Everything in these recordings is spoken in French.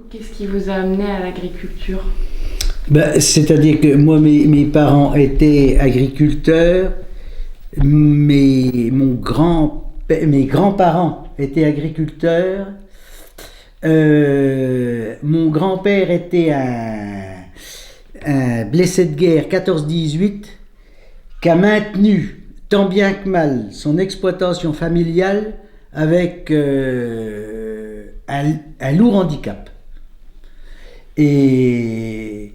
Qu'est-ce qui vous a amené à l'agriculture? Ben, c'est-à-dire que moi, mes parents étaient agriculteurs, mes grands-parents étaient agriculteurs. Mon grand-père était un blessé de guerre 14-18 qui a maintenu tant bien que mal son exploitation familiale avec un lourd handicap. Et,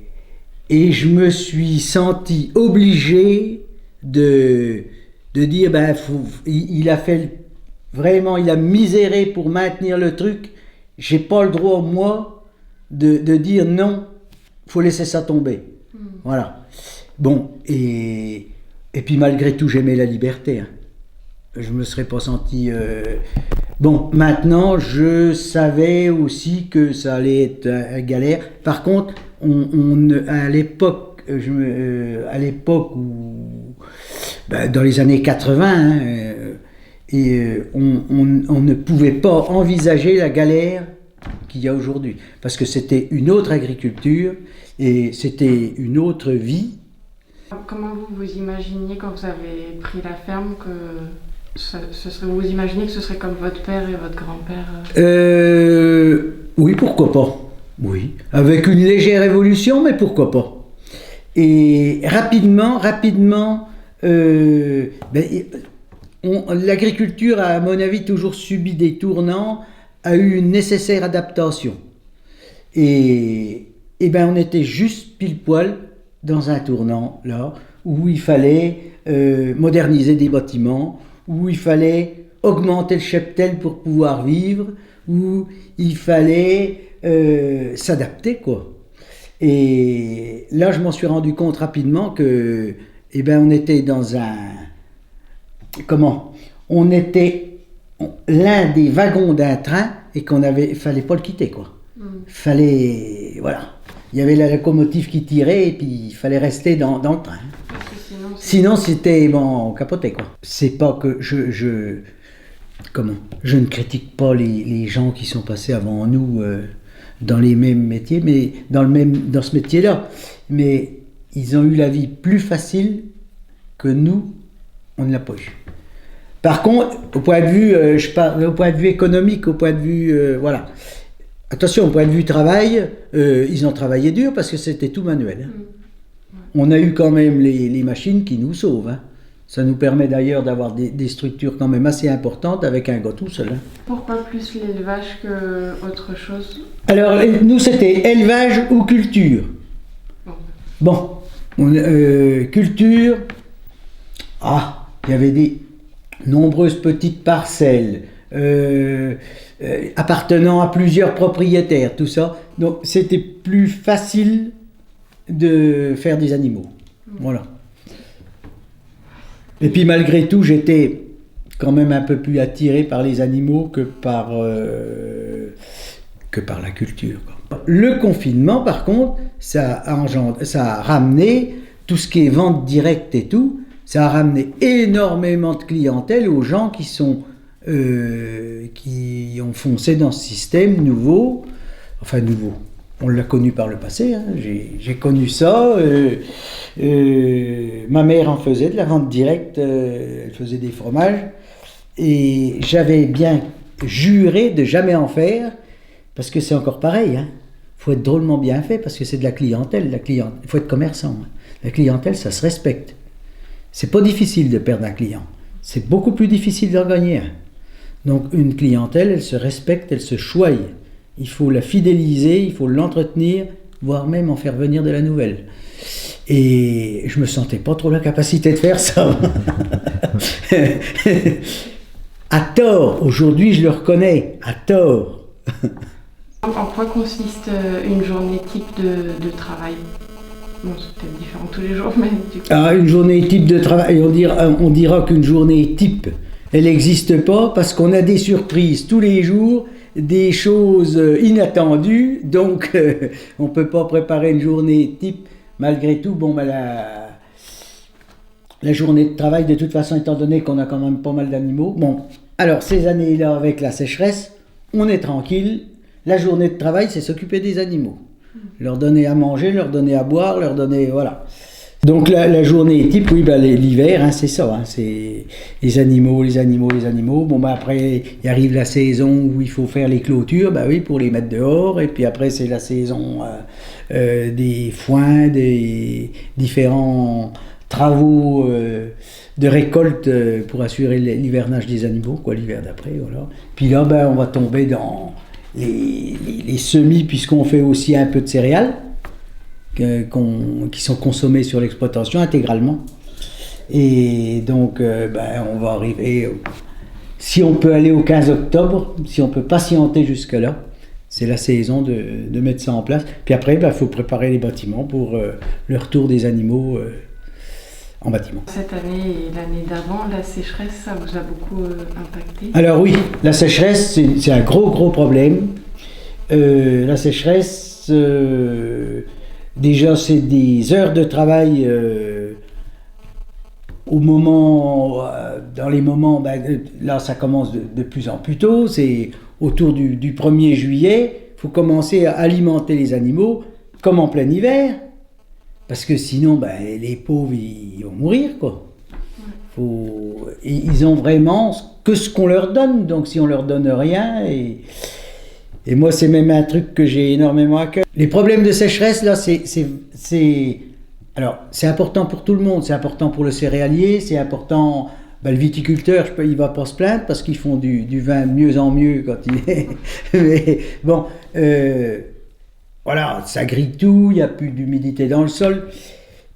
et je me suis senti obligé de dire, il a fait vraiment, il a miséré pour maintenir le truc. J'ai pas le droit, moi, de dire non, faut laisser ça tomber. Voilà. Bon, et puis malgré tout, j'aimais la liberté. Hein. Je me serais pas senti. Bon, maintenant, je savais aussi que ça allait être galère. Par contre, à l'époque, dans les années 80, hein, on ne pouvait pas envisager la galère qu'il y a aujourd'hui. Parce que c'était une autre agriculture et c'était une autre vie. Comment vous imaginiez quand vous avez pris la ferme que vous imaginez que ce serait comme votre père et votre grand-père? Oui, pourquoi pas. Oui, avec une légère évolution, mais pourquoi pas. Et rapidement, l'agriculture a, à mon avis, toujours subi des tournants, a eu une nécessaire adaptation. Et on était juste pile poil dans un tournant, là, où il fallait moderniser des bâtiments, où il fallait augmenter le cheptel pour pouvoir vivre, où il fallait s'adapter, quoi. Et là, je m'en suis rendu compte rapidement que, on était dans un... On était l'un des wagons d'un train et fallait pas le quitter, quoi. Fallait... Voilà. Il y avait la locomotive qui tirait et puis il fallait rester dans le train. Sinon, c'était... on capotait, quoi. C'est pas que je ne critique pas les gens qui sont passés avant nous dans les mêmes métiers, mais dans ce métier-là. Mais ils ont eu la vie plus facile que nous, on ne l'a pas eu. Par contre, au point de vue, je parle au point de vue économique, au point de vue, voilà. Attention, au point de vue travail, ils ont travaillé dur parce que c'était tout manuel. Hein. On a eu quand même les machines qui nous sauvent. Hein. Ça nous permet d'ailleurs d'avoir des structures quand même assez importantes avec un gars tout seul. Hein. Pourquoi plus l'élevage qu'autre chose? Alors, nous, c'était élevage ou culture. Bon, culture, il y avait des nombreuses petites parcelles appartenant à plusieurs propriétaires, tout ça. Donc, c'était plus facile de faire des animaux. Voilà. Et puis malgré tout, j'étais quand même un peu plus attiré par les animaux que par la culture. Quoi. Le confinement, par contre, ça a ramené tout ce qui est vente directe et tout, ça a ramené énormément de clientèle aux gens qui ont foncé dans ce système nouveau. On l'a connu par le passé, hein. J'ai connu ça. Ma mère en faisait de la vente directe, elle faisait des fromages. Et j'avais bien juré de jamais en faire, parce que c'est encore pareil. Hein. Faut être drôlement bien fait, parce que c'est de la clientèle. Il faut être commerçant. Hein. La clientèle, ça se respecte. C'est pas difficile de perdre un client. C'est beaucoup plus difficile d'en gagner un. Donc une clientèle, elle se respecte, elle se choye. Il faut la fidéliser, il faut l'entretenir, voire même en faire venir de la nouvelle. Et je me sentais pas trop la capacité de faire ça. À tort, aujourd'hui je le reconnais, à tort. En quoi consiste une journée type de travail? Bon, c'est peut-être différent tous les jours, mais du coup... Une journée type de travail, on dira qu'une journée type, elle n'existe pas parce qu'on a des surprises tous les jours, des choses inattendues, donc on ne peut pas préparer une journée type. Malgré tout, la journée de travail, de toute façon, étant donné qu'on a quand même pas mal d'animaux, alors ces années-là, avec la sécheresse, on est tranquille, la journée de travail, c'est s'occuper des animaux. Leur donner à manger, leur donner à boire, leur donner... Voilà. Donc la journée type, oui, l'hiver, hein, c'est ça. Hein, c'est les animaux. Bon, après, il arrive la saison où il faut faire les clôtures, oui, pour les mettre dehors. Et puis après, c'est la saison des foins, des différents travaux de récolte pour assurer l'hivernage des animaux, quoi, l'hiver d'après. Voilà. Puis là, on va tomber dans les semis, puisqu'on fait aussi un peu de céréales. Qui sont consommés sur l'exploitation intégralement. Et donc, on va arriver, si on peut aller au 15 octobre, si on peut patienter jusque-là, c'est la saison de mettre ça en place. Puis après, faut préparer les bâtiments pour le retour des animaux en bâtiment. Cette année et l'année d'avant, la sécheresse, ça vous a beaucoup impacté? Alors oui, la sécheresse, c'est un gros problème. La sécheresse... Déjà, c'est des heures de travail dans les moments, là ça commence de plus en plus tôt, c'est autour du 1er juillet, il faut commencer à alimenter les animaux comme en plein hiver, parce que sinon les pauvres ils vont mourir, quoi. Ils ont vraiment que ce qu'on leur donne, donc si on leur donne rien, et moi, c'est même un truc que j'ai énormément à cœur. Les problèmes de sécheresse, là, alors, c'est important pour tout le monde. C'est important pour le céréalier, c'est important... le viticulteur, il va pas se plaindre parce qu'ils font du vin de mieux en mieux quand il est... Mais bon, voilà, ça grille tout, il n'y a plus d'humidité dans le sol.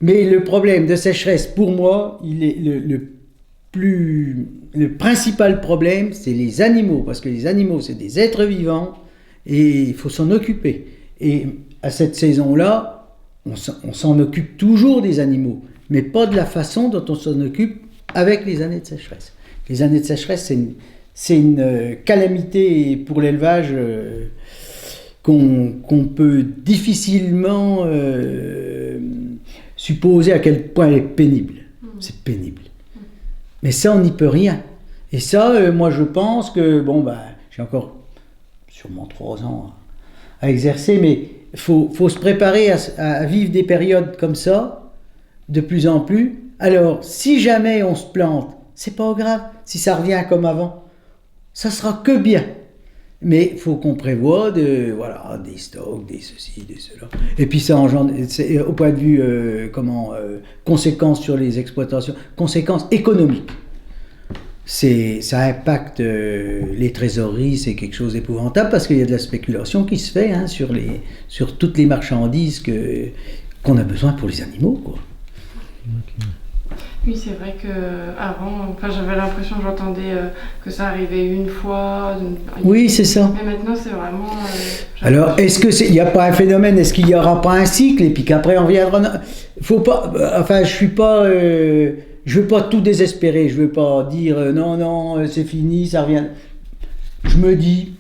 Mais le problème de sécheresse, pour moi, il est le principal problème, c'est les animaux. Parce que les animaux, c'est des êtres vivants. Et il faut s'en occuper. Et à cette saison-là, on s'en occupe toujours des animaux, mais pas de la façon dont on s'en occupe avec les années de sécheresse. Les années de sécheresse, c'est une calamité pour l'élevage qu'on peut difficilement supposer à quel point elle est pénible. C'est pénible. Mais ça, on n'y peut rien. Et ça, moi, je pense que, j'ai encore sûrement 3 ans à exercer, mais il faut se préparer à vivre des périodes comme ça, de plus en plus. Alors, si jamais on se plante, c'est pas grave. Si ça revient comme avant, ça sera que bien. Mais il faut qu'on prévoie des stocks, des ceci, des cela. Et puis ça engendre, au point de vue conséquences sur les exploitations, conséquences économiques. Ça impacte les trésoreries, c'est quelque chose d'épouvantable parce qu'il y a de la spéculation qui se fait sur toutes les marchandises qu'on a besoin pour les animaux, quoi. Okay. Oui, c'est vrai qu'avant, j'avais l'impression, j'entendais que ça arrivait une fois. Oui, c'est ça. Mais maintenant, c'est vraiment... Alors, est-ce qu'il n'y a pas un phénomène, est-ce qu'il n'y aura pas un cycle et puis qu'après on reviendra... Faut pas... je suis pas... je veux pas tout désespérer, je veux pas dire non, c'est fini, ça revient. Je me dis,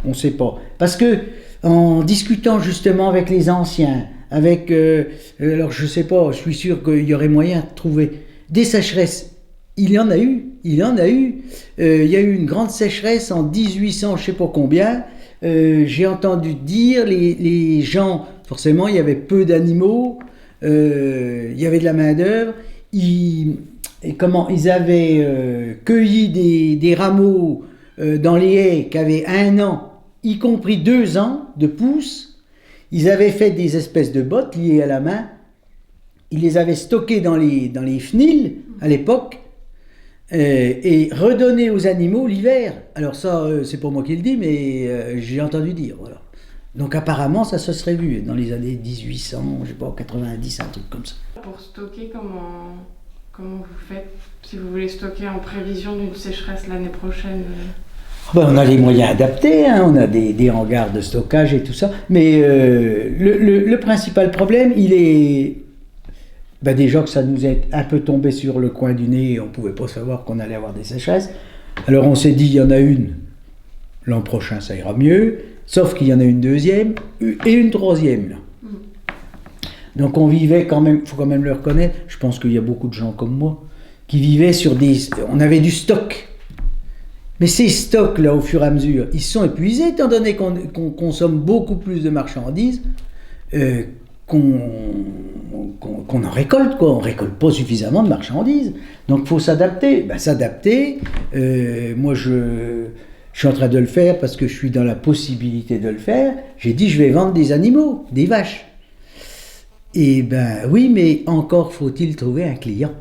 on sait pas. Parce que en discutant justement avec les anciens, alors je sais pas, je suis sûr qu'il y aurait moyen de trouver des sécheresses. Il y en a eu. Il y a eu une grande sécheresse en 1800, je sais pas combien. J'ai entendu dire les gens, forcément, il y avait peu d'animaux, il y avait de la main d'œuvre. Ils avaient cueilli des rameaux dans les haies qui avaient 1 an, y compris 2 ans de pousses. Ils avaient fait des espèces de bottes liées à la main. Ils les avaient stockées dans les fenils à l'époque et redonnées aux animaux l'hiver. Alors ça, c'est pas moi qui le dis, mais j'ai entendu dire. Voilà. Donc apparemment, ça se serait vu dans les années 1800, je sais pas, 90, un truc comme ça. Pour stocker, comment vous faites si vous voulez stocker en prévision d'une sécheresse l'année prochaine? On a les moyens adaptés, hein, on a des hangars de stockage et tout ça, mais le principal problème, il est déjà que ça nous est un peu tombé sur le coin du nez, on ne pouvait pas savoir qu'on allait avoir des sécheresses. Alors on s'est dit, il y en a une, l'an prochain ça ira mieux, sauf qu'il y en a une deuxième et une troisième là. Donc on vivait quand même, il faut quand même le reconnaître, je pense qu'il y a beaucoup de gens comme moi, qui vivaient on avait du stock. Mais ces stocks, là, au fur et à mesure, ils sont épuisés, étant donné qu'on consomme beaucoup plus de marchandises qu'on en récolte, quoi. On ne récolte pas suffisamment de marchandises. Donc, il faut s'adapter. Ben, s'adapter, moi, je suis en train de le faire parce que je suis dans la possibilité de le faire. J'ai dit, je vais vendre des animaux, des vaches. Et ben oui, mais encore faut-il trouver un client.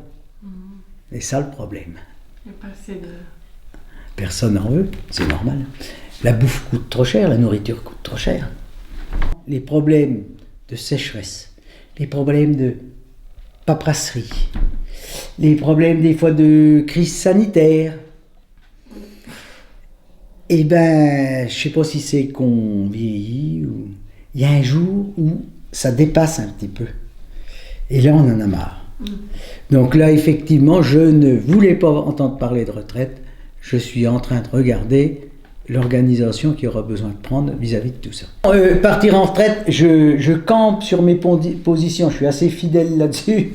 C'est ça le problème. Il n'y a pas assez de... Personne n'en veut, c'est normal. La bouffe coûte trop cher, la nourriture coûte trop cher. Les problèmes de sécheresse, les problèmes de paperasserie, les problèmes des fois de crise sanitaire. Eh ben, je sais pas si c'est qu'on vieillit ou... Il y a un jour où ça dépasse un petit peu. Et là, on en a marre. Donc là, effectivement, je ne voulais pas entendre parler de retraite. Je suis en train de regarder l'organisation qu'il y aura besoin de prendre vis-à-vis de tout ça. Partir en retraite, je campe sur mes positions, je suis assez fidèle là-dessus.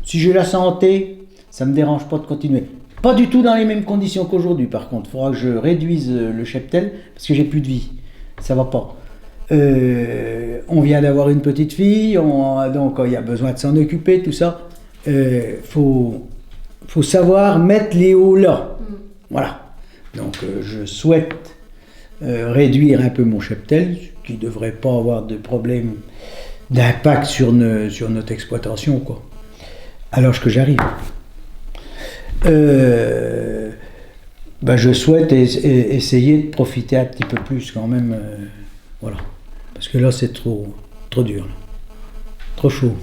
Si j'ai la santé, ça ne me dérange pas de continuer. Pas du tout dans les mêmes conditions qu'aujourd'hui, par contre. Il faudra que je réduise le cheptel, parce que j'ai plus de vie. Ça va pas. On vient d'avoir une petite fille, donc il y a besoin de s'en occuper, tout ça. Faut savoir mettre les hauts là. Voilà. Donc je souhaite réduire un peu mon cheptel, qui ne devrait pas avoir de problème d'impact sur notre exploitation, quoi. À l'âge que j'arrive. Je souhaite essayer de profiter un petit peu plus quand même. Voilà. Parce que là, c'est trop dur. Là. Trop chaud.